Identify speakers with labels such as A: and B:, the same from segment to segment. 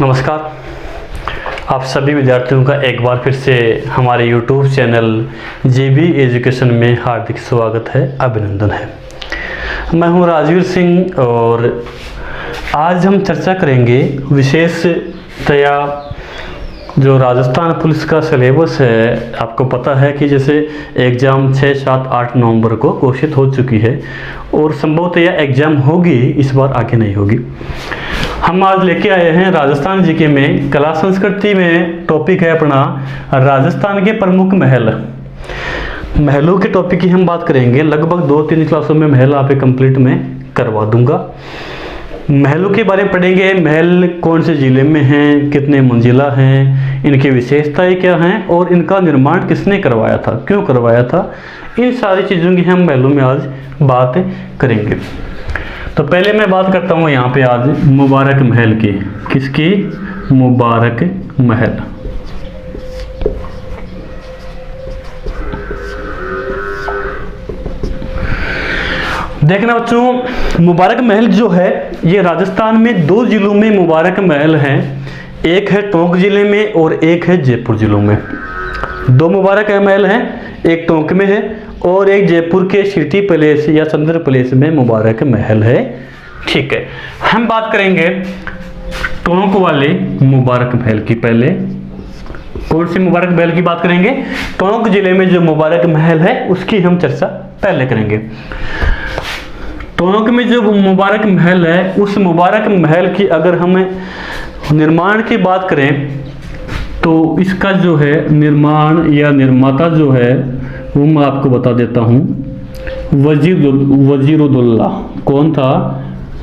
A: नमस्कार। आप सभी विद्यार्थियों का एक बार फिर से हमारे YouTube चैनल JB एजुकेशन में हार्दिक स्वागत है, अभिनंदन है। मैं हूं राजवीर सिंह और आज हम चर्चा करेंगे विशेषतया जो राजस्थान पुलिस का सिलेबस है। आपको पता है कि जैसे एग्ज़ाम 6, 7, 8 नवंबर को घोषित हो चुकी है और संभवतः यह एग्ज़ाम होगी, इस बार आगे नहीं होगी। हम आज लेके आए हैं राजस्थान जीके में कला संस्कृति में टॉपिक है अपना राजस्थान के प्रमुख महल। महलों के टॉपिक की हम बात करेंगे। लगभग 2-3 क्लासों में महल आप कंप्लीट में करवा दूंगा। महलों के बारे में पढ़ेंगे। महल कौन से ज़िले में हैं, कितने मंजिला हैं, इनकी विशेषताएं क्या हैं और इनका निर्माण किसने करवाया था, क्यों करवाया था, इन सारी चीज़ों की हम महलों में आज बात करेंगे। तो पहले मैं बात करता हूँ यहाँ पे आज मुबारक महल की। किसकी? मुबारक महल। देखना बच्चों, मुबारक महल जो है ये राजस्थान में 2 जिलों में मुबारक महल हैं। एक है टोंक जिले में और एक है जयपुर जिलों में। 2 मुबारक महल हैं, एक टोंक में है और एक जयपुर के सिटी पैलेस या चंद्र पैलेस में मुबारक महल है। ठीक है, हम बात करेंगे टोंक वाले मुबारक महल की। पहले कौन सी मुबारक महल की बात करेंगे? टोंक जिले में जो मुबारक महल है उसकी हम चर्चा पहले करेंगे। टोंक में जो मुबारक महल है उस मुबारक महल की अगर हम निर्माण की बात करें तो इसका जो है निर्माण या निर्माता जो है वो मैं आपको बता देता हूँ, वजीरुद्दौला। कौन था?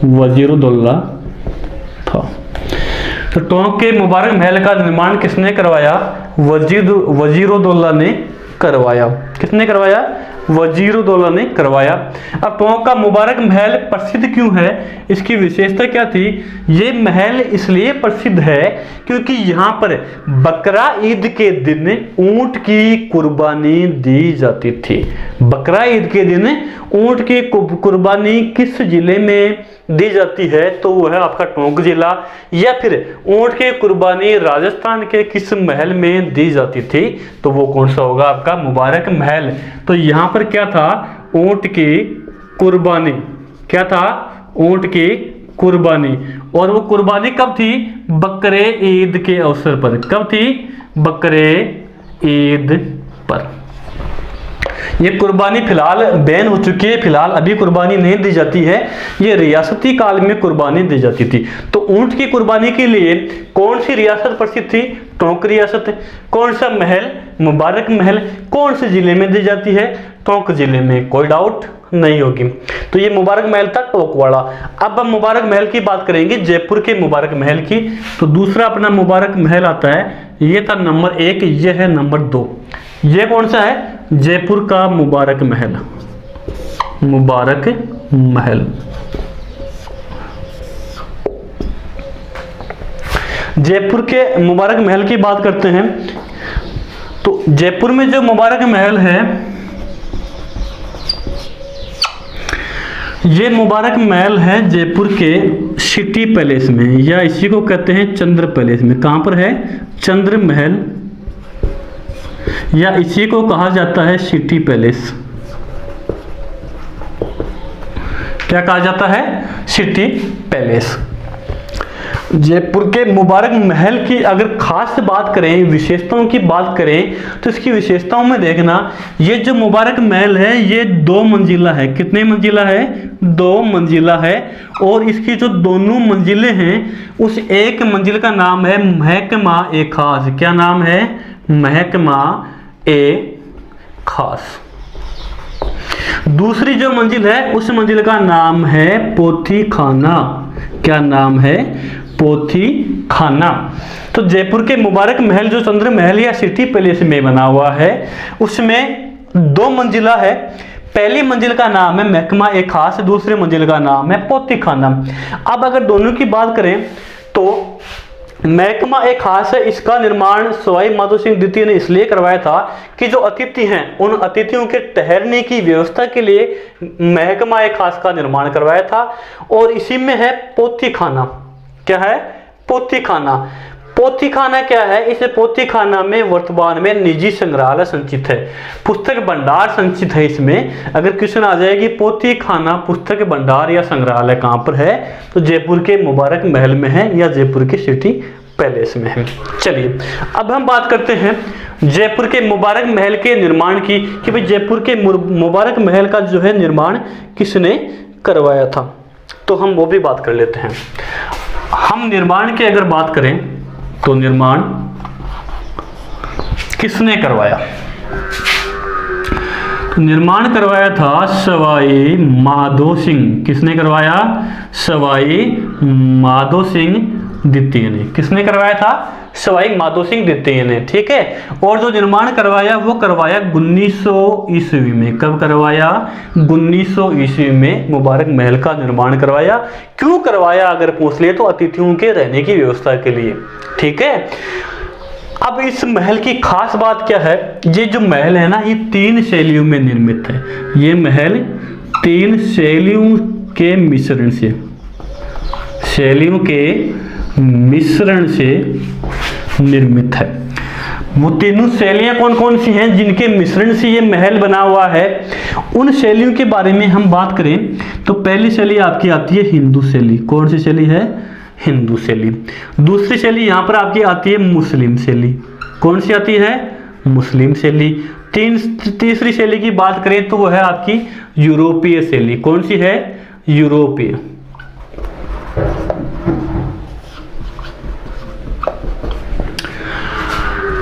A: वजीरुद्दौला था। तो टोंक के मुबारक महल का निर्माण किसने करवाया? वजीरुद्दौला ने करवाया। किसने करवाया? वजीरुद्दौला ने करवाया। अब टोंक का मुबारक महल प्रसिद्ध क्यों है, इसकी विशेषता क्या थी? ये महल इसलिए प्रसिद्ध है क्योंकि यहाँ पर बकरा ईद के दिन ऊंट की कुर्बानी दी जाती थी। बकरा ईद के दिन ऊंट की कुर्बानी किस जिले में दी जाती है? तो वो है आपका टोंक जिला। या फिर ऊंट की कुर्बानी राजस्थान के किस महल में दी जाती थी? तो वो कौन सा होगा? आपका मुबारक महल। तो यहाँ पर क्या था? ऊंट की कुर्बानी। क्या था? ऊंट की कुर्बानी। और वो कुर्बानी कब थी? बकरे ईद के अवसर पर। कब थी? बकरे ईद पर। ये कुर्बानी फिलहाल बैन हो चुकी है, फिलहाल अभी कुर्बानी नहीं दी जाती है। ये रियासती काल में कुर्बानी दी जाती थी। तो ऊंट की कुर्बानी के लिए कौन सी रियासत प्रसिद्ध थी? टोंक रियासत। कौन सा महल? मुबारक महल। कौन से जिले में दी जाती है? टोंक जिले में। कोई डाउट नहीं होगी। तो ये मुबारक महल था टोंक वाला। अब हम मुबारक महल की बात करेंगे, जयपुर के मुबारक महल की। तो दूसरा अपना मुबारक महल आता है, ये था नंबर 1, ये है नंबर 2। ये कौन सा है? जयपुर का मुबारक महल। मुबारक महल। जयपुर के मुबारक महल की बात करते हैं तो जयपुर में जो मुबारक महल है ये मुबारक महल है जयपुर के सिटी पैलेस में, या इसी को कहते हैं चंद्र पैलेस में। कहां पर है? चंद्र महल, या इसी को कहा जाता है सिटी पैलेस। क्या कहा जाता है? City palace. जयपुर के मुबारक महल की अगर खास बात करें, विशेषताओं की बात करें तो इसकी विशेषताओं में देखना, ये जो मुबारक महल है ये 2 मंजिला है। कितने मंजिला है? 2 मंजिला है। और इसकी जो दोनों मंजिलें हैं उस एक मंजिल का नाम है महकमा ए खास। क्या नाम है? महकमा ए खास। दूसरी जो मंजिल है उस मंजिल का नाम है पोथी खाना। क्या नाम है? पोथी खाना। तो जयपुर के मुबारक महल जो चंद्र महल या सिटी पैलेस में बना हुआ है उसमें 2 मंजिला है। पहली मंजिल का नाम है महकमा ए खास, दूसरी मंजिल का नाम है पोथी खाना। अब अगर दोनों की बात करें तो महकमा एक खास है, इसका निर्माण सवाई माधो सिंह द्वितीय ने इसलिए करवाया था कि जो अतिथि हैं उन अतिथियों के ठहरने की व्यवस्था के लिए महकमा एक खास का निर्माण करवाया था। और इसी में है पोथी खाना। क्या है? पोथी खाना। पोथी खाना क्या है? इस पोथी खाना में वर्तमान में निजी संग्रहालय संचित है, पुस्तक भंडार संचित है। इसमें अगर क्वेश्चन आ जाएगी पोथी खाना पुस्तक भंडार या संग्रहालय कहां पर है, तो जयपुर के मुबारक महल में है या जयपुर के सिटी पैलेस में है। चलिए अब हम बात करते हैं जयपुर के मुबारक महल के निर्माण की, कि भाई जयपुर के मुबारक महल का जो है निर्माण किसने करवाया था, तो हम वो भी बात कर लेते हैं। हम निर्माण की अगर बात करें तो निर्माण किसने करवाया? तो निर्माण करवाया था सवाई माधो सिंह। किसने करवाया? सवाई माधो सिंह द्वितीय ने। किसने करवाया था? सवाई माधो सिंह द्वितीय ने। ठीक है, और जो निर्माण करवाया वो करवाया 1900 ईस्वी में। कब करवाया? 1900 ईस्वी में मुबारक महल का निर्माण करवाया। क्यों करवाया अगर पूछ लिए, तो अतिथियों के रहने की व्यवस्था के लिए। ठीक है, अब इस महल की खास बात क्या है? ये जो महल है ना, ये 3 शैलियों में निर्मित है। ये महल 3 शैलियों के मिश्रण से, शैलियों के मिश्रण से निर्मित है। वो तीनों शैलियां कौन कौन सी हैं जिनके मिश्रण से ये महल बना हुआ है? उन शैलियों के बारे में हम बात करें तो पहली शैली आपकी आती है हिंदू शैली। कौन सी शैली है? हिंदू शैली। दूसरी शैली यहां पर आपकी आती है मुस्लिम शैली। कौन सी आती है? मुस्लिम शैली। तीसरी शैली की बात करें तो वो है आपकी यूरोपीय शैली। कौन सी है? यूरोपीय।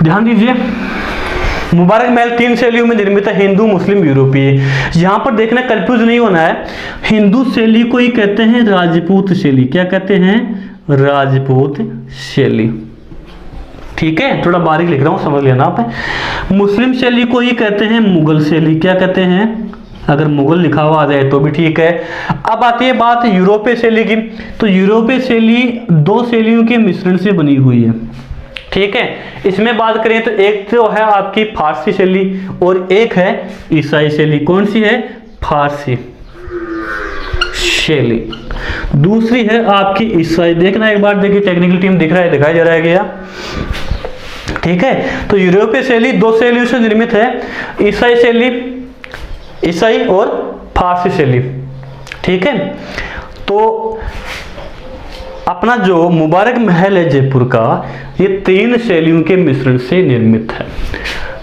A: ध्यान दीजिए, मुबारक महल 3 शैलियों में निर्मित है, हिंदू, मुस्लिम, यूरोपीय। यहां पर देखना, कंफ्यूज नहीं होना है। हिंदू शैली को ही कहते हैं राजपूत शैली। क्या कहते हैं? राजपूत शैली। ठीक है, थोड़ा बारीक लिख रहा हूं, समझ लेना आप। मुस्लिम शैली को ही कहते हैं मुगल शैली। क्या कहते हैं? अगर मुगल लिखा हुआ आ जाए तो भी ठीक है। अब आती है बात यूरोपीय शैली की। तो यूरोपीय शैली 2 शैलियों के मिश्रण से बनी हुई है। ठीक है, इसमें बात करें तो एक तो है आपकी फारसी शैली और एक है ईसाई शैली। कौन सी है? फारसी शैली। दूसरी है आपकी ईसाई। देखना एक बार, देखिए टेक्निकल टीम दिख रहा है, दिखाई दे रहा है क्या? ठीक है, तो यूरोपीय शैली 2 शैलियों से निर्मित है, ईसाई शैली, ईसाई और फारसी शैली। ठीक है, तो अपना जो मुबारक महल है जयपुर का, ये 3 शैलियों के मिश्रण से निर्मित है।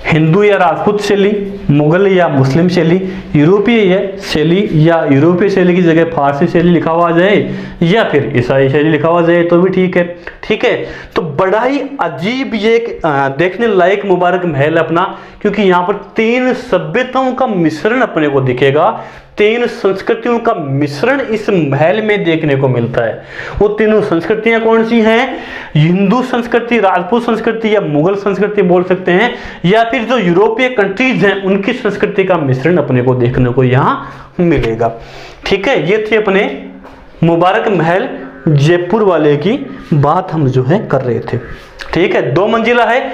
A: हिंदू या राजपूत शैली, मुगल या मुस्लिम शैली, यूरोपीय शैली या यूरोपीय शैली की जगह फारसी शैली लिखा हुआ जाए या फिर ईसाई शैली लिखा हुआ जाए तो भी ठीक है। ठीक है, तो बड़ा ही अजीब ये देखने लायक मुबारक महल अपना, क्योंकि यहाँ पर 3 सभ्यताओं का मिश्रण अपने को दिखेगा। 3 संस्कृतियों का मिश्रण इस महल में देखने को मिलता है। वो तीनों संस्कृतियां कौन सी हैं? हिंदू संस्कृति, राजपूत संस्कृति या मुगल संस्कृति बोल सकते हैं, या फिर जो यूरोपीय कंट्रीज हैं उनकी संस्कृति का मिश्रण अपने को देखने को यहाँ मिलेगा। ठीक है, ये थी अपने मुबारक महल जयपुर वाले की बात हम जो है कर रहे थे। ठीक है, 2 मंजिला है,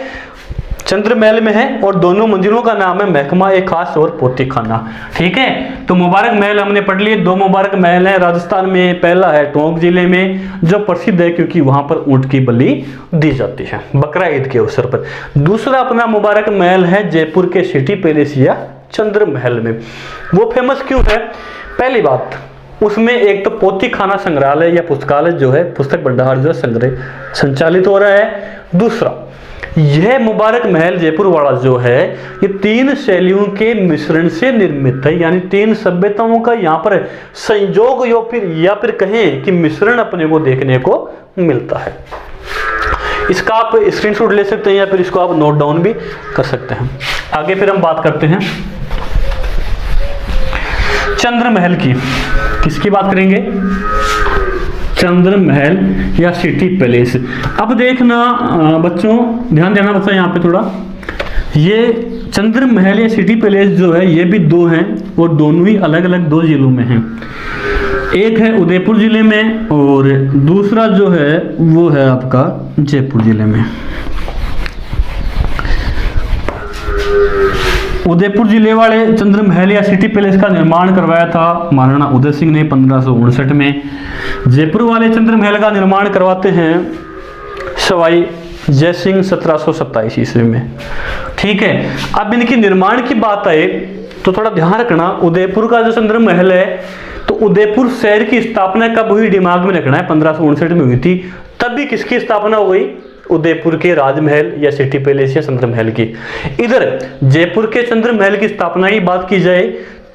A: चंद्र महल में है, और दोनों मंदिरों का नाम है महकमा ए खास और पोथी खाना। ठीक है, तो मुबारक महल हमने पढ़ लिए। 2 मुबारक महल है राजस्थान में। पहला है टोंक जिले में, जो प्रसिद्ध है क्योंकि वहां पर ऊंट की बलि दी जाती है बकरा ईद के अवसर पर। दूसरा अपना मुबारक महल है जयपुर के सिटी पैलेस या चंद्र महल में। वो फेमस क्यों है? पहली बात, उसमें एक तो पोथी खाना संग्रहालय या पुस्तकालय जो है, पुस्तक भंडार जो है संग्रह संचालित हो रहा है। दूसरा, यह मुबारक महल जयपुर वाला जो है, ये 3 शैलियों के मिश्रण से निर्मित है, यानी 3 सभ्यताओं का यहाँ पर संयोग या फिर कहें कि मिश्रण अपने को देखने को मिलता है। इसका आप स्क्रीनशॉट ले सकते हैं या फिर इसको आप नोट डाउन भी कर सकते हैं। आगे फिर हम बात करते हैं चंद्र महल की। किसकी बात करेंगे? चंद्र महल या सिटी पैलेस। अब देखना बच्चों, ध्यान देना बच्चों यहाँ पे थोड़ा, ये चंद्र महल या सिटी पैलेस जो है ये भी 2 हैं और दोनों ही अलग अलग 2 जिलों में हैं। एक है उदयपुर जिले में और दूसरा जो है वो है आपका जयपुर जिले में। उदयपुर जिले वाले चंद्र महल या सिटी पैलेस का निर्माण करवाया था महाराणा उदय सिंह ने 1559 में। जयपुर वाले चंद्र महल का निर्माण करवाते हैं सवाई जय सिंह 1727 ईस्वी में। ठीक है, अब इनकी निर्माण की बात आए तो थोड़ा ध्यान रखना, उदयपुर का जो चंद्र महल है, तो उदयपुर शहर की स्थापना कब हुई दिमाग में रखना है, 1559 में हुई थी। तब भी किसकी स्थापना हो गई, उदयपुर के राजमहल या सिटी पैलेस या चंद्र महल की। इधर जयपुर के चंद्र महल की स्थापना की बात की जाए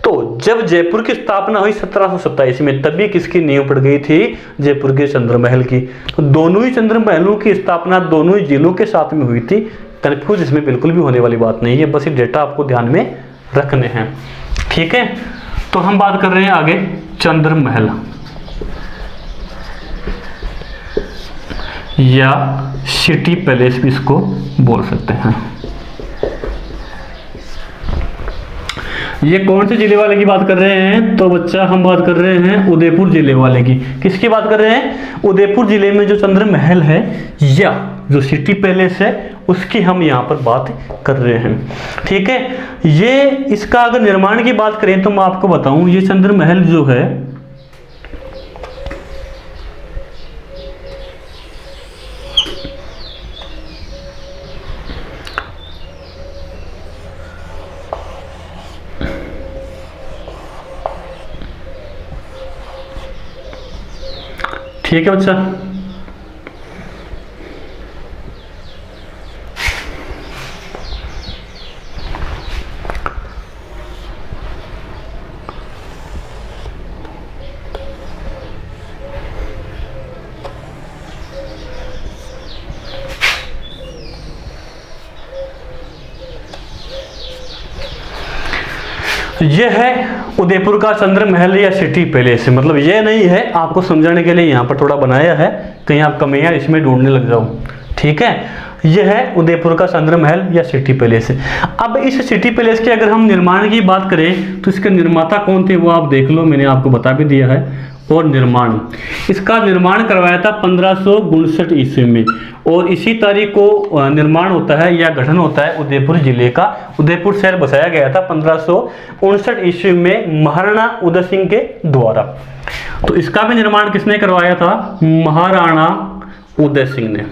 A: तो जब जयपुर की स्थापना हुई 1727 में, तभी किसकी नींव पड़ गई थी, जयपुर के चंद्र महल की। तो दोनों ही चंद्र महलों की स्थापना दोनों ही जिलों के साथ में हुई थी। कंफ्यूज इसमें बिल्कुल भी होने वाली बात नहीं है, बस ये डेटा आपको ध्यान में रखने हैं। ठीक है, तो हम बात कर रहे हैं आगे चंद्र महल या सिटी पैलेस भी इसको बोल सकते हैं। ये कौन से जिले वाले की बात कर रहे हैं, तो बच्चा हम बात कर रहे हैं उदयपुर जिले वाले की। किसकी बात कर रहे हैं, उदयपुर जिले में जो चंद्र महल है या जो सिटी पैलेस है उसकी हम यहाँ पर बात कर रहे हैं। ठीक है, ये इसका अगर निर्माण की बात करें तो मैं आपको बताऊं, ये चंद्र महल जो है ठीक है बच्चा, ये है उदयपुर का चंद्र महल या सिटी पैलेस। मतलब ये नहीं है, आपको समझाने के लिए यहाँ पर थोड़ा बनाया है, कहीं आप कमियां इसमें ढूंढने लग जाओ। ठीक है, यह है उदयपुर का चंद्र महल या सिटी पैलेस। अब इस सिटी पैलेस के अगर हम निर्माण की बात करें तो इसके निर्माता कौन थे वो आप देख लो, मैंने आपको बता भी दिया है। और निर्माण, इसका निर्माण करवाया था 1559 ईस्वी में, और इसी तारीख को निर्माण होता है या गठन होता है उदयपुर जिले का। उदयपुर शहर बसाया गया था 1559 ईस्वी में महाराणा उदय सिंह के द्वारा। तो इसका भी निर्माण किसने करवाया था, महाराणा उदय सिंह ने।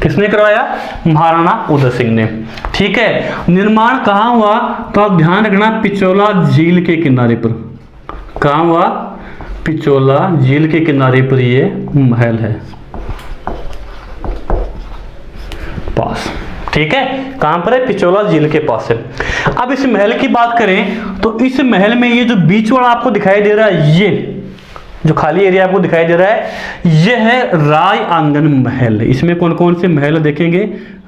A: किसने करवाया, महाराणा उदय सिंह ने। ठीक है, निर्माण कहाँ हुआ तो आप ध्यान रखना, पिचोला झील के किनारे पर। कहाँ हुआ, पिचोला झील के किनारे पर ये महल है पास। ठीक है, कहां पर है, पिचोला झील के पास है। अब इस महल की बात करें तो इस महल में ये जो बीच वाला आपको दिखाई दे रहा है, ये जो खाली एरिया आपको दिखाई दे रहा है, ये है राय आंगन महल। इसमें कौन कौन से महल देखेंगे,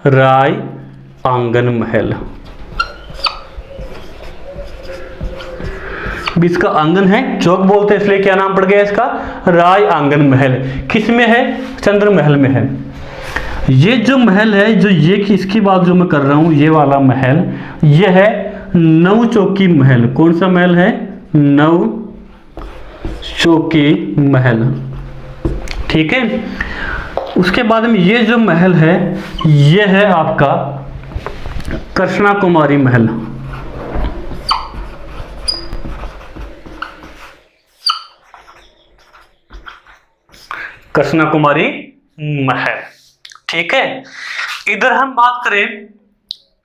A: राय आंगन महल। इसका आंगन है, चौक बोलते हैं, इसलिए क्या नाम पड़ गया इसका, राय आंगन महल। किसमें है, चंद्र महल में है। ये जो महल है, जो ये की इसकी बात जो मैं कर रहा हूं, ये वाला महल, ये है नव चौकी महल। कौन सा महल है, नव चौकी महल। ठीक है, उसके बाद में ये जो महल है, ये है आपका कृष्णा कुमारी महल। कृष्णा कुमारी महल। ठीक है, इधर हम बात करें,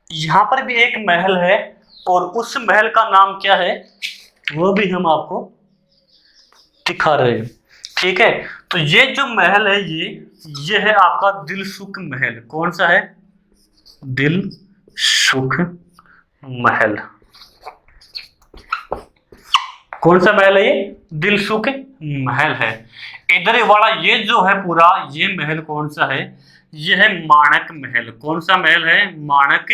A: यहां पर भी एक महल है और उस महल का नाम क्या है वो भी हम आपको दिखा रहे हैं। ठीक है, तो ये जो महल है, ये है आपका दिलसुख महल। कौन सा है, दिलसुख महल। कौन सा महल है ये, दिलसुख महल है। इधर वाला ये जो है पूरा, ये महल कौन सा है, ये है माणक महल। कौन सा महल है, माणक,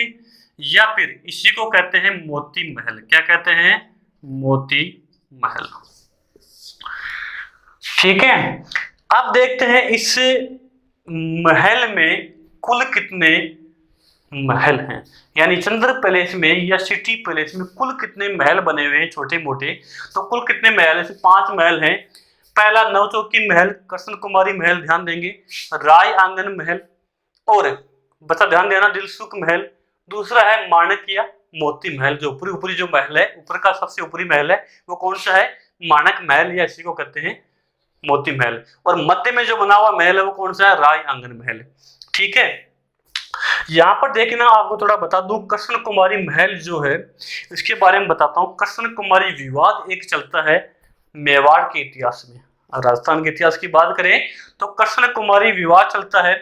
A: या फिर इसी को कहते हैं मोती महल। क्या कहते हैं, मोती महल। ठीक है, अब देखते हैं इस महल में कुल कितने महल हैं, यानी चंद्र पैलेस में या सिटी पैलेस में कुल कितने महल बने हुए हैं छोटे मोटे। तो कुल कितने महल है, 5 महल हैं। पहला नवचौकी महल, कृष्ण कुमारी महल, ध्यान देंगे, राय आंगन महल, और बता ध्यान देना दिलसुख महल। दूसरा है माणक या मोती महल। जो ऊपरी जो महल है, ऊपर का सबसे ऊपरी महल है वो कौन सा है, माणक महल, या इसी को कहते हैं मोती महल। और मध्य में जो बना हुआ महल है वो कौन सा है, राय आंगन महल। ठीक है, यहाँ पर देखना आपको थोड़ा बता दूं, कृष्ण कुमारी महल जो है इसके बारे में बताता हूँ। कृष्ण कुमारी विवाद एक चलता है मेवाड़ के इतिहास में। राजस्थान के इतिहास की बात करें तो कृष्ण कुमारी विवाद चलता है।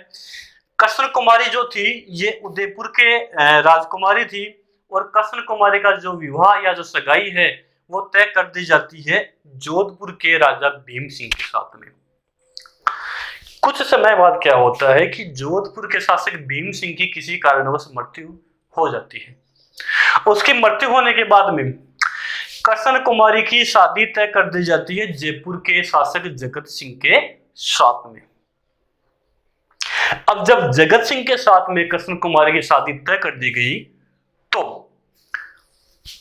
A: कृष्ण कुमारी जो थी ये उदयपुर के राजकुमारी थी, और कृष्ण कुमारी का जो विवाह या जो सगाई है वो तय कर दी जाती है जोधपुर के राजा भीम सिंह के साथ में। कुछ समय बाद क्या होता है कि जोधपुर के शासक भीम सिंह की किसी कारणवश मृत्यु हो जाती है। उसकी मृत्यु होने के बाद में कृष्ण कुमारी की शादी तय कर दी जाती है जयपुर के शासक जगत सिंह के साथ में। अब जब जगत सिंह के साथ में कृष्ण कुमारी की शादी तय कर दी गई तो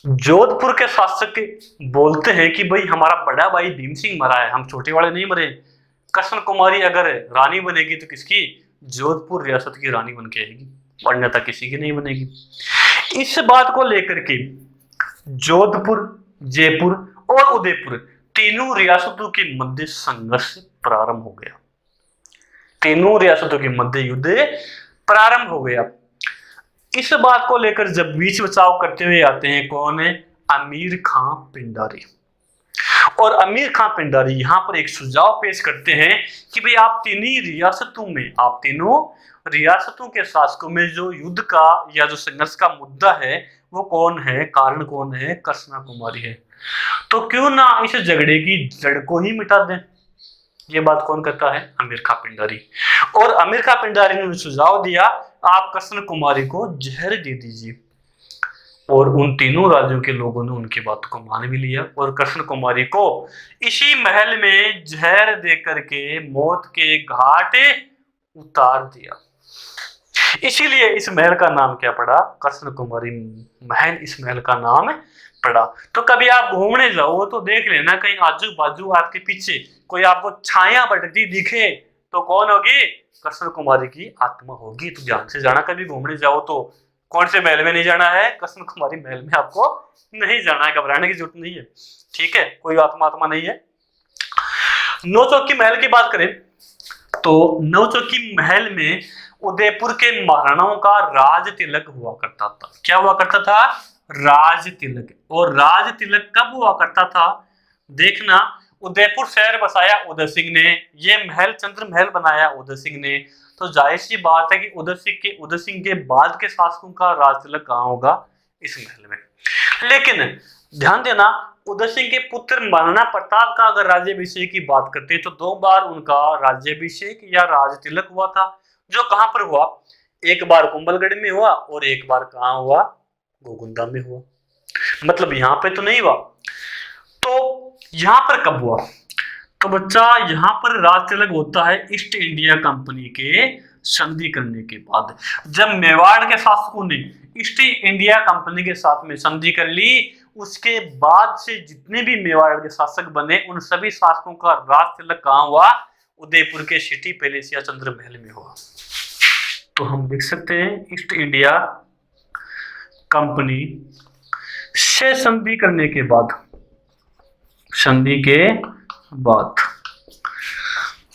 A: जोधपुर के शासक बोलते हैं कि भाई हमारा बड़ा भाई भीम सिंह मरा है, हम छोटे वाले नहीं मरे। कृष्ण कुमारी अगर रानी बनेगी तो किसकी, जोधपुर रियासत की रानी बन के आएगी, अन्यथा किसी की नहीं बनेगी। इस बात को लेकर के जोधपुर, जयपुर और उदयपुर तीनों रियासतों के मध्य संघर्ष प्रारंभ हो गया। तीनों रियासतों के मध्य युद्ध प्रारंभ हो गया। इस बात को लेकर जब बीच बचाव करते हुए आते हैं कौन है, अमीर खां पिंडारी। और अमीर खां पिंडारी यहाँ पर एक सुझाव पेश करते हैं कि भाई आप तीनों रियासतों के शासकों में जो युद्ध का या जो संघर्ष का मुद्दा है वो कौन है, कारण कौन है, कृष्ण कुमारी है। तो क्यों ना इस झगड़े की जड़ को ही मिटा दें। ये बात कौन कहता है, अमीर खां पिंडारी। और अमीर खां पिंडारी ने सुझाव दिया आप कृष्ण कुमारी को जहर दे दीजिए। और उन तीनों राज्यों के लोगों ने उनकी बात को मान भी लिया और कृष्ण कुमारी को इसी महल में जहर दे करके मौत के घाट उतार दिया। इसीलिए इस महल का नाम क्या पड़ा, कृष्ण कुमारी महल इस महल का नाम पड़ा। तो कभी आप घूमने जाओ तो देख लेना कहीं आजू बाजू आपके पीछे कोई आपको छाया भटकती दिखे तो कौन होगी, कृष्ण कुमारी की आत्मा होगी। तो ध्यान से जाना, कभी घूमने जाओ तो कौन से महल में नहीं जाना है, कृष्ण कुमारी महल में आपको नहीं जाना है, घबराने की जरूरत नहीं है। ठीक है, कोई आत्मा नहीं है। नौचौकी महल की बात करें तो नौचौकी महल में उदयपुर के महाराणाओं का राज तिलक हुआ करता था। क्या हुआ करता था, राज तिलक। और राज तिलक कब हुआ करता था, देखना उदयपुर शहर बसाया उदय सिंह ने, ये महल चंद्र महल बनाया उदय सिंह ने। तो जाहिर सी बात है कि उदय सिंह के बाद के शासकों का राज तिलक कहाँ होगा, इस महल में। लेकिन ध्यान देना उदय सिंह के पुत्र महाराणा प्रताप का अगर राज्याभिषेक की बात करते हैं तो 2 बार उनका राज्याभिषेक या राज तिलक हुआ था। जो कहां पर हुआ, एक बार कुंभलगढ़ में हुआ और एक बार कहां हुआ, गोगुंदा में हुआ। मतलब यहां पे तो नहीं हुआ। तो यहां पर कब हुआ, तो बच्चा यहां पर राज तिलक होता है ईस्ट इंडिया कंपनी के संधि करने के बाद। जब मेवाड़ के शासकों ने ईस्ट इंडिया कंपनी के साथ में संधि कर ली, उसके बाद से जितने भी मेवाड़ के शासक बने उन सभी शासकों का राज तिलक कहां हुआ, उदयपुर के सिटी पैलेस या चंद्र महल में हुआ। तो हम देख सकते हैं ईस्ट इंडिया कंपनी से संधि करने के बाद,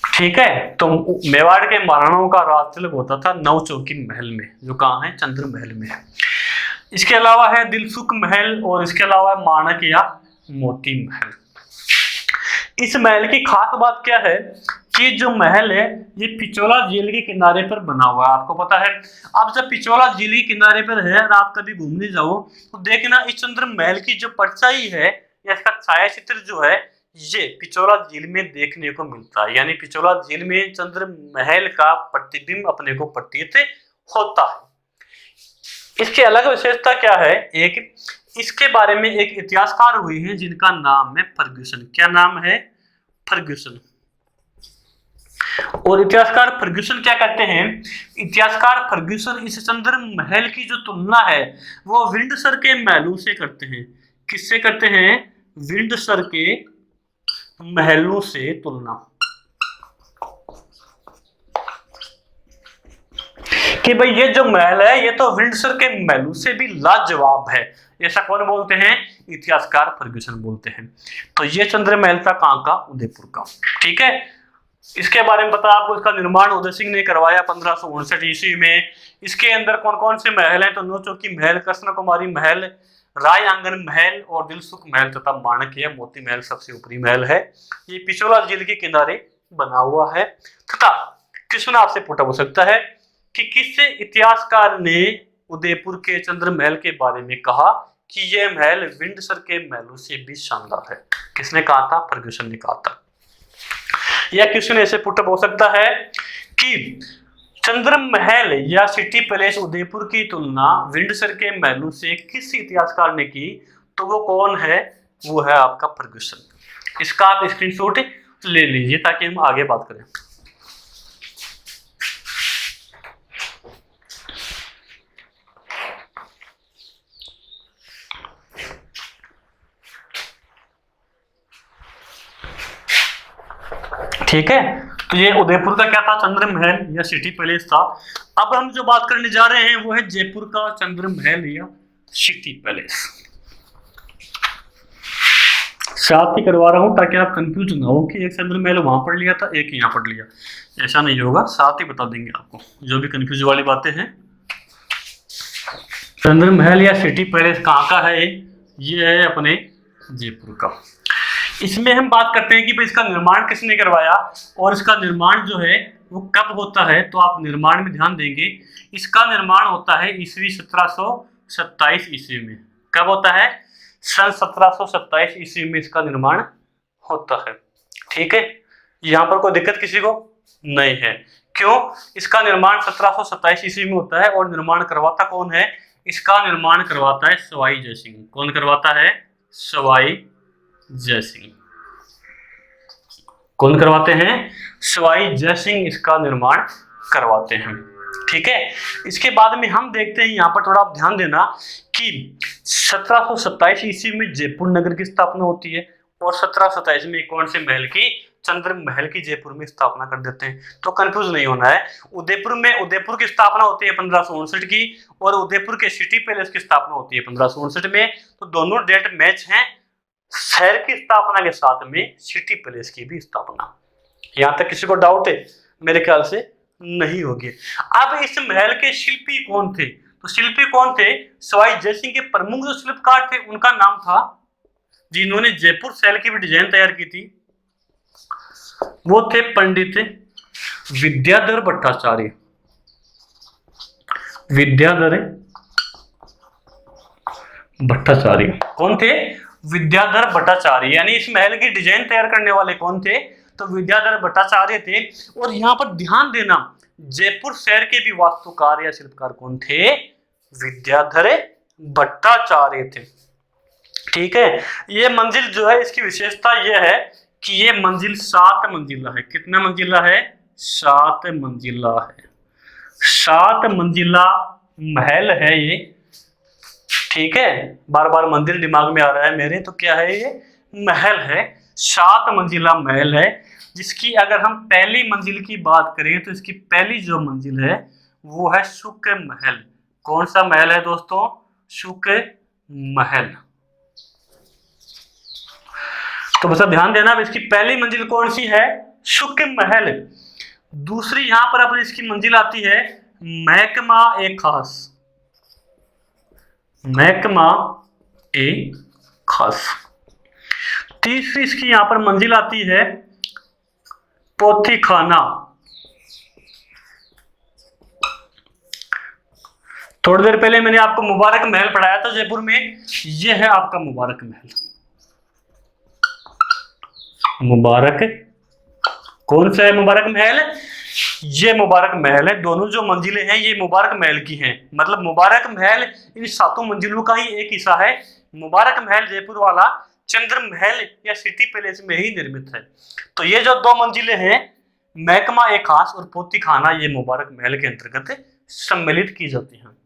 A: ठीक है, तो मेवाड़ के महाराणाओं का राज तिलक होता था नौचौकी महल में, जो कहाँ है, चंद्र महल में। इसके अलावा है दिलसुख महल और इसके अलावा माणक या मोती महल। इस महल की खास बात क्या है कि जो महल है ये पिचोला झील के किनारे पर बना हुआ है, आपको पता है। अब जब पिचोला झील के किनारे पर है और आप कभी घूमने जाओ तो देखना इस चंद्र महल की जो परछाई है या इसका छाया चित्र जो है ये पिचोला झील में देखने को मिलता है। यानी पिचोला झील में चंद्र महल का प्रतिबिंब अपने को प्रतीत होता है। इसकी अलग विशेषता क्या है, एक इसके बारे में एक इतिहासकार हुए हैं जिनका नाम है फर्ग्यूसन। क्या नाम है, फर्ग्यूसन। और इतिहासकार फर्ग्यूसन क्या कहते हैं, इतिहासकार फर्ग्यूसन इस चंद्र महल की जो तुलना है वो विंडसर के महलों से करते हैं। किससे करते हैं, विंडसर के महलों से तुलना। कि भाई ये जो महल है ये तो विंडसर के महलों से भी लाजवाब है। ऐसा कौन बोलते हैं? इतिहासकार फर्ग्यूसन बोलते हैं। तो ये चंद्र महल था कहाँ का? उदयपुर का। ठीक है, इसके बारे में पता आपको, इसका निर्माण उदय सिंह ने करवाया 1559 ईस्वी में। इसके अंदर कौन कौन से महल हैं? तो नौचौकी महल, कृष्ण कुमारी महल, राय आंगन महल और दिलसुख महल तथा माणक्य मोती महल सबसे ऊपरी महल है। ये पिछोला झील के किनारे बना हुआ है। तथा क्वेश्चन आपसे पूछा हो सकता है कि किस इतिहासकार ने उदयपुर के चंद्र महल के बारे में कहा कि यह महल विंडसर के महलों से भी शानदार है? किसने कहा था? फर्ग्यूसन ने कहा था। यह क्वेश्चन ऐसे पुटअप हो सकता है कि चंद्र महल या सिटी पैलेस उदयपुर की तुलना विंडसर के महलों से किस इतिहासकार ने की? तो वो कौन है? वो है आपका फर्ग्यूसन। इसका आप स्क्रीनशॉट ले लीजिए ताकि हम आगे बात करें। ठीक है, तो ये उदयपुर का क्या था? चंद्र महल या सिटी पैलेस था। अब हम जो बात करने जा रहे हैं वो है जयपुर का चंद्र महल या सिटी पैलेस। साथ ही करवा रहा हूं ताकि आप कंफ्यूज ना हो कि एक चंद्र महल वहां पढ़ लिया था, एक यहाँ पढ़ लिया। ऐसा नहीं होगा, साथ ही बता देंगे आपको जो भी कंफ्यूज वाली बातें हैं। चंद्र महल या सिटी पैलेस कहाँ का है? ये है अपने जयपुर का। इसमें हम बात करते हैं कि भाई इसका निर्माण किसने करवाया और इसका निर्माण जो है वो कब होता है। तो आप निर्माण में ध्यान देंगे, इसका निर्माण होता है ईस्वी 1727 ईस्वी में। कब होता है? सन 1727 ईस्वी में इसका निर्माण होता है। ठीक है, यहाँ पर कोई दिक्कत किसी को नहीं है। क्यों? इसका निर्माण 1727 ईस्वी में होता है और निर्माण करवाता कौन है? इसका निर्माण करवाता है सवाई जय सिंह। कौन करवाता है? सवाई जय सिंह। कौन करवाते हैं? सवाई जय सिंह इसका निर्माण करवाते हैं। ठीक है, इसके बाद में हम देखते हैं, यहाँ पर थोड़ा आप ध्यान देना कि 1727 ईस्वी में जयपुर नगर की स्थापना होती है और 1727 में कौन से महल की? चंद्र महल की जयपुर में स्थापना कर देते हैं। तो कंफ्यूज नहीं होना है। उदयपुर की स्थापना होती है 1559 की और उदयपुर के सिटी पैलेस की स्थापना होती है 1559 में। तो दोनों डेट मैच हैं। शहर की स्थापना के साथ में सिटी पैलेस की भी स्थापना। यहां तक किसी को डाउट है? मेरे ख्याल से नहीं होगी। अब इस महल के शिल्पी कौन थे? तो शिल्पी कौन थे? सवाई जय सिंह के प्रमुख जो शिल्पकार थे उनका नाम था, जिन्होंने जयपुर शहर की भी डिजाइन तैयार की थी, वो थे पंडित विद्याधर भट्टाचार्य। विद्याधर भट्टाचार्य कौन थे? विद्याधर भट्टाचार्य। यानी इस महल की डिजाइन तैयार करने वाले कौन थे? तो विद्याधर भट्टाचार्य थे। और यहाँ पर ध्यान देना, जयपुर शहर के भी वास्तुकार या शिल्पकार कौन थे? विद्याधर भट्टाचार्य थे। ठीक है, ये मंजिल जो है इसकी विशेषता यह है कि ये मंजिल 7 मंजिला है। कितना मंजिला है? 7 मंजिला है। 7 मंजिला महल है ये। ठीक है, बार बार मंदिर दिमाग में आ रहा है मेरे, तो क्या है ये? महल है। 7 मंजिला महल है, जिसकी अगर हम पहली मंजिल की बात करें तो इसकी पहली जो मंजिल है वो है शुक महल। कौन सा महल है दोस्तों? शुक महल। तो बस ध्यान देना, इसकी पहली मंजिल कौन सी है? शुक महल। दूसरी यहां पर अपनी इसकी मंजिल आती है महकमा ए खास। महकमा ए खास। तीसरी इसकी यहां पर मंजिल आती है पोथी खाना। थोड़ी देर पहले मैंने आपको मुबारक महल पढ़ाया था जयपुर में। यह है आपका मुबारक महल। मुबारक, कौन सा है मुबारक महल? ये मुबारक महल है। दोनों जो मंजिलें हैं ये मुबारक महल की हैं। मतलब मुबारक महल इन 7 मंजिलों का ही एक हिस्सा है। मुबारक महल जयपुर वाला चंद्र महल या सिटी पैलेस में ही निर्मित है। तो ये जो 2 मंजिलें हैं महकमा ए खास और पोथी खाना, ये मुबारक महल के अंतर्गत सम्मिलित की जाती हैं।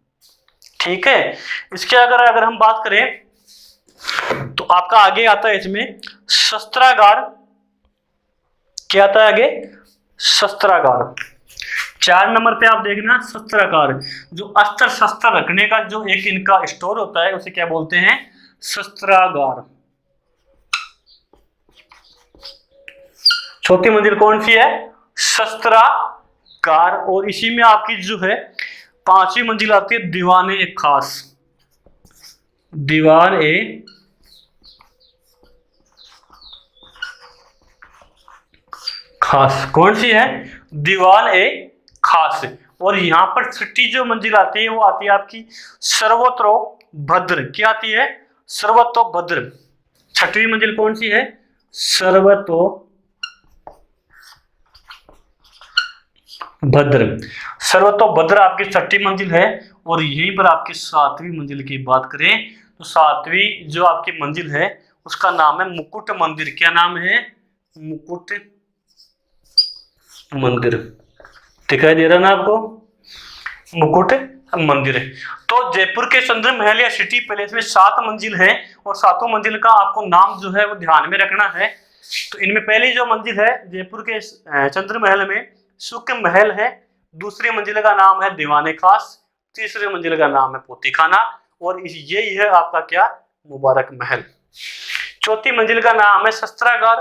A: ठीक है, इसके अगर हम बात करें तो आपका आगे आता है इसमें शस्त्रागार। क्या आता है आगे? शस्त्रागार। 4 नंबर पे आप देखना शस्त्रागार, जो अस्त्र शस्त्र रखने का जो एक इनका स्टोर होता है उसे क्या बोलते हैं, शस्त्रागार। चौथी मंजिल कौन सी है, शस्त्रागार। और इसी में आपकी जो है 5वीं मंजिल आती है दीवान ए खास। दीवान ए खास कौन सी है, दीवान ए खास। और यहां पर छठी जो मंजिल आती है वो आती है आपकी सर्वतोभद्र। क्या आती है, सर्वतोभद्र। छठवीं मंजिल कौन सी है, सर्वतोभद्र। सर्वतोभद्र आपकी छठी मंजिल है। और यहीं पर आपकी 7वीं मंजिल की बात करें तो 7वीं जो आपकी मंजिल है उसका नाम है मुकुट मंदिर। क्या नाम है, मुकुट मंदिर। दिखाई दे रहा ना आपको, मुकुट मंदिर है। तो जयपुर के चंद्र महल या सिटी पैलेस में 7 मंजिल है और 7 मंजिल का आपको नाम जो है वो ध्यान में रखना है। तो इनमें पहली जो मंजिल है जयपुर के चंद्र महल में सुख महल है, दूसरी मंजिल का नाम है दीवाने खास, तीसरी मंजिल का नाम है पोतीखाना और यही है आपका क्या, मुबारक महल। चौथी मंजिल का नाम है शस्त्रागार,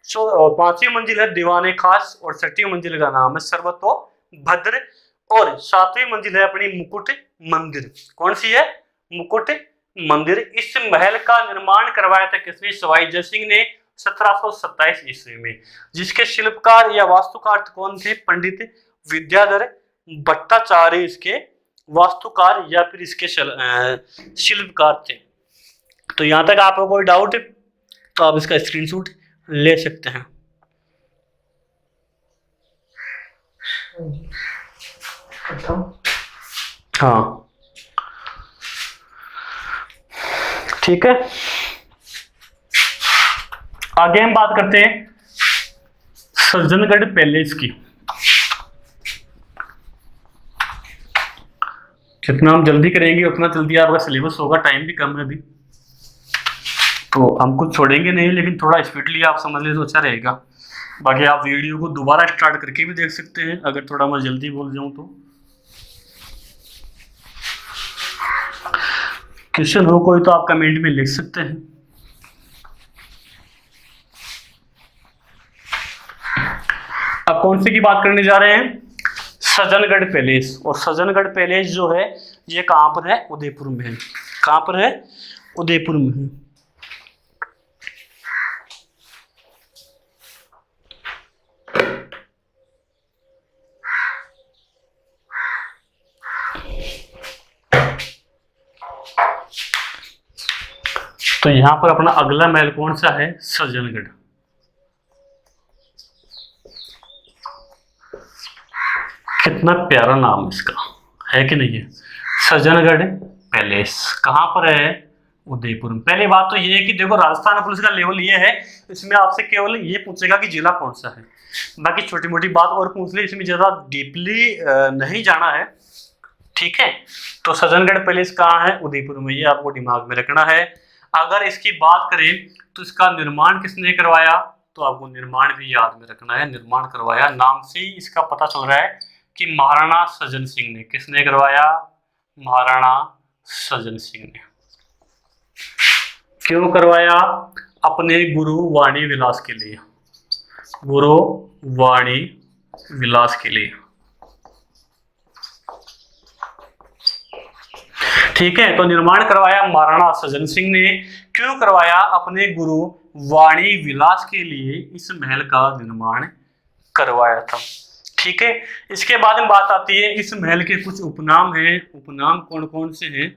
A: 5वीं मंजिल है दीवाने खास और 6वीं मंजिल का नाम है सर्वतोभद्र और 7वीं मंजिल है अपनी मुकुट मंदिर। कौन सी है, मुकुट मंदिर। इस महल का निर्माण करवाया था किसने, सवाई जय सिंह ने 1727 ईस्वी में। जिसके शिल्पकार या वास्तुकार कौन थे, पंडित विद्याधर भट्टाचार्य इसके वास्तुकार या फिर इसके शिल्पकार थे। तो यहां तक आपको कोई डाउट तो आप इसका स्क्रीनशॉट ले सकते हैं। हाँ ठीक है, आगे हम बात करते हैं सज्जनगढ़ पैलेस की। जितना हम जल्दी करेंगे उतना जल्दी आपका सिलेबस होगा, टाइम भी कम है अभी, तो हम कुछ छोड़ेंगे नहीं, लेकिन थोड़ा स्पीडली आप समझ ले तो अच्छा रहेगा। बाकी आप वीडियो को दोबारा स्टार्ट करके भी देख सकते हैं अगर थोड़ा मैं जल्दी बोल जाऊं तो। क्वेश्चन हो कोई तो आप कमेंट में लिख सकते हैं। अब कौन सी की बात करने जा रहे हैं, सज्जनगढ़ पैलेस। और सज्जनगढ़ पैलेस जो है ये कहां पर है, उदयपुर में है। कहां पर है, उदयपुर में है। तो यहां पर अपना अगला महल कौन सा है, सज्जनगढ़। कितना प्यारा नाम इसका है कि नहीं है, सज्जनगढ़ पैलेस। कहां पर है, उदयपुर में। पहली बात तो ये है कि देखो राजस्थान पुलिस का लेवल ये है, इसमें आपसे केवल ये पूछेगा कि जिला कौन सा है, बाकी छोटी मोटी बात और पूछ ले, इसमें ज्यादा डीपली नहीं जाना है, ठीक है। तो सज्जनगढ़ पैलेस कहाँ है, उदयपुर में, ये आपको दिमाग में रखना है। अगर इसकी बात करें तो इसका निर्माण किसने करवाया, तो आपको निर्माण भी याद में रखना है। निर्माण करवाया नाम से ही इसका पता चल रहा है कि महाराणा सज्जन सिंह ने। किसने करवाया, महाराणा सज्जन सिंह ने। क्यों करवाया, अपने गुरु वाणी विलास के लिए। गुरु वाणी विलास के लिए, ठीक है। तो निर्माण करवाया महाराणा सज्जन सिंह ने। क्यों करवाया, अपने गुरु वाणी विलास के लिए इस महल का निर्माण करवाया था, ठीक है। इसके बाद में बात आती है इस महल के कुछ उपनाम हैं। उपनाम कौन कौन से हैं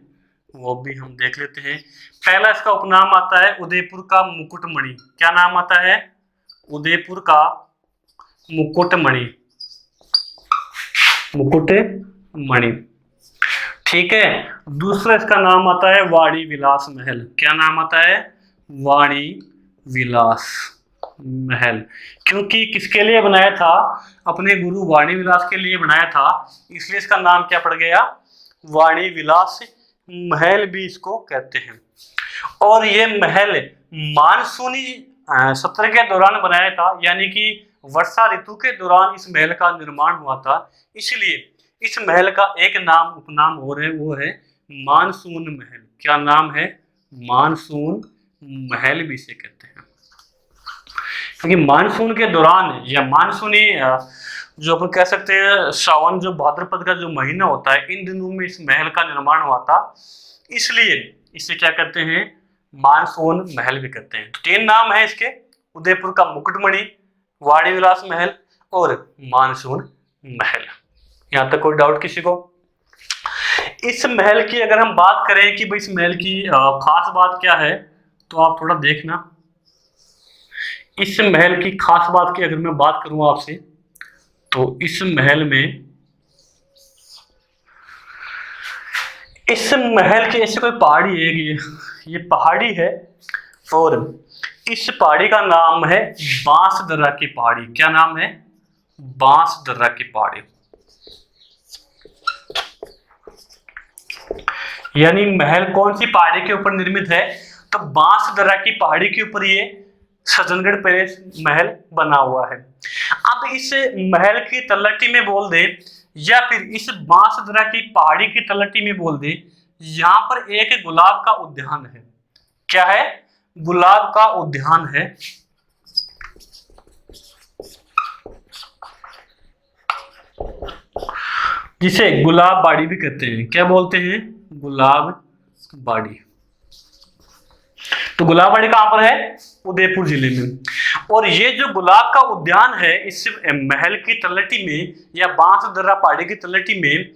A: वो भी हम देख लेते हैं। पहला इसका उपनाम आता है उदयपुर का मुकुटमणि। क्या नाम आता है, उदयपुर का मुकुटमणि। मुकुटमणि, ठीक है। दूसरा इसका नाम आता है वाणी विलास महल। क्या नाम आता है, वाणी विलास महल। क्योंकि किसके लिए बनाया था, अपने गुरु वाणी विलास के लिए बनाया था, इसलिए इसका नाम क्या पड़ गया, वाणी विलास महल भी इसको कहते हैं। और ये महल मानसूनी सत्र के दौरान बनाया था, यानी कि वर्षा ऋतु के दौरान इस महल का निर्माण हुआ था, इसलिए इस महल का एक नाम उपनाम और है, वो है मानसून महल। क्या नाम है? मानसून महल भी इसे कहते हैं, क्योंकि मानसून के दौरान या मानसूनी जो अपन कह सकते हैं सावन जो भाद्रपद का जो महीना होता है, इन दिनों में इस महल का निर्माण हुआ था, इसलिए इसे क्या कहते हैं? मानसून महल भी कहते हैं। तो 3 नाम है इसके, उदयपुर का मुकुटमणि, वाणी विलास महल और मानसून महल। यहां तक कोई डाउट किसी को? इस महल की अगर हम बात करें कि भाई इस महल की खास बात क्या है, तो आप थोड़ा देखना। इस महल की खास बात की अगर मैं बात करूं आपसे, तो इस महल की ऐसे कोई पहाड़ी है, ये पहाड़ी है, और इस पहाड़ी का नाम है बांसदर्रा की पहाड़ी। क्या नाम है? बांसदर्रा की पहाड़ी। यानी महल कौन सी पहाड़ी के ऊपर निर्मित है? तो बांसदर्रा की पहाड़ी के ऊपर ये सज्जनगढ़ पैलेस महल बना हुआ है। अब इस महल की तलहटी में बोल दे, या फिर इस बांसदर्रा की पहाड़ी की तलहटी में बोल दे, यहां पर एक गुलाब का उद्यान है। क्या है? गुलाब का उद्यान है। जिसे गुलाब बाड़ी भी कहते हैं। क्या बोलते हैं? गुलाब बाड़ी। तो गुलाब बाड़ी कहां पर है? उदयपुर जिले में। और ये जो गुलाब का उद्यान है, इस महल की तलहटी में या बांसदर्रा पहाड़ी की तलहटी में,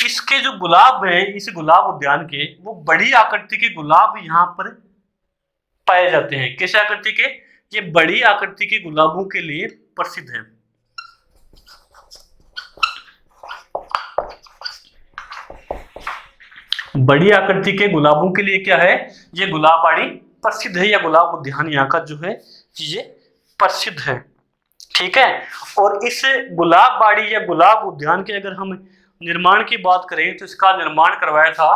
A: इसके जो गुलाब हैं, इस गुलाब उद्यान के, वो बड़ी आकृति के गुलाब यहाँ पर पाए जाते हैं। किस आकृति के? ये बड़ी आकृति के गुलाबों के लिए प्रसिद्ध है। बड़ी आकृति के गुलाबों के लिए क्या है? ये गुलाब बाड़ी प्रसिद्ध है, या गुलाब उद्यान यहाँ का जो है ये प्रसिद्ध है। ठीक है। और इस गुलाब बाड़ी या गुलाब उद्यान के अगर हम निर्माण की बात करें, तो इसका निर्माण करवाया था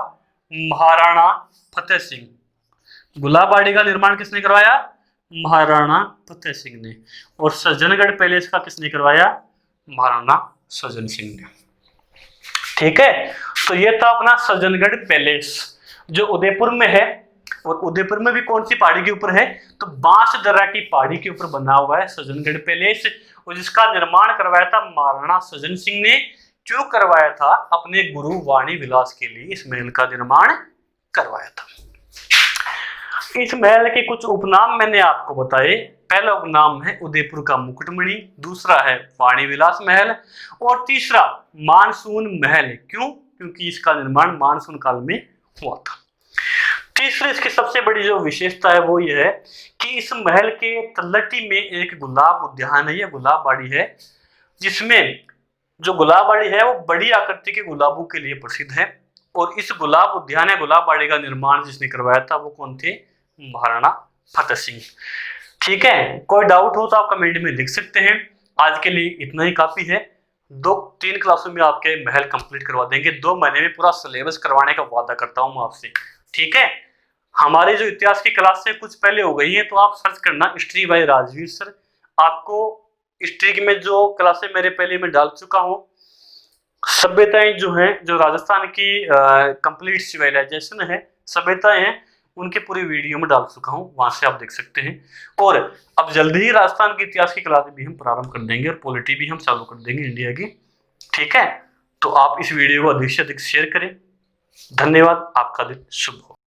A: महाराणा फतेह सिंह। गुलाब बाड़ी का निर्माण किसने करवाया? महाराणा फतेह सिंह ने। और सज्जनगढ़ पैलेस का किसने करवाया? महाराणा सज्जन सिंह ने। ठीक है। तो ये था अपना सज्जनगढ़ पैलेस जो उदयपुर में है। और उदयपुर में भी कौन सी पहाड़ी के ऊपर है? तो बांसदर्रा की पहाड़ी के ऊपर बना हुआ है सज्जनगढ़ पैलेस, और जिसका निर्माण करवाया था महाराणा सज्जन सिंह ने। क्यों करवाया था? अपने गुरु वाणी विलास के लिए इस महल का निर्माण करवाया था। इस महल के कुछ उपनाम मैंने आपको बताए। पहला उपनाम है उदयपुर का मुकुटमणि, दूसरा है वाणी विलास महल, और तीसरा मानसून महल। क्यों? क्योंकि इसका निर्माण मानसून काल में हुआ था। तीसरी इसकी सबसे बड़ी जो विशेषता है वो ये है कि इस महल के तलहटी में एक गुलाब उद्यान है या गुलाब बाड़ी है, जिसमें जो गुलाब बाड़ी है वो बड़ी आकृति के गुलाबों के लिए प्रसिद्ध है। और इस गुलाब उद्यान या गुलाब बाड़ी का निर्माण जिसने करवाया था वो कौन थे? महाराणा फतेह सिंह। ठीक है। कोई डाउट हो तो आप कमेंट में लिख सकते हैं। आज के लिए इतना ही काफी है। 2-3 क्लासों में आपके महल कंप्लीट करवा देंगे। 2 महीने में पूरा सिलेबस करवाने का वादा करता हूं आपसे। ठीक है। हमारे जो इतिहास की क्लास से कुछ पहले हो गई है, तो आप सर्च करना हिस्ट्री बाय राजवीर सर। आपको हिस्ट्री में जो क्लासें मेरे पहले में डाल चुका हूँ, सभ्यताएं जो हैं, जो राजस्थान की कंप्लीट सिविलाइजेशन है, सभ्यताएं हैं, उनकी पूरी वीडियो में डाल चुका हूँ, वहां से आप देख सकते हैं। और अब जल्दी ही राजस्थान के इतिहास की क्लास भी हम प्रारंभ कर देंगे, और पॉलिटी भी हम चालू कर देंगे इंडिया की। ठीक है। तो आप इस वीडियो को अधिक से अधिक शेयर करें। धन्यवाद। आपका दिन शुभ हो।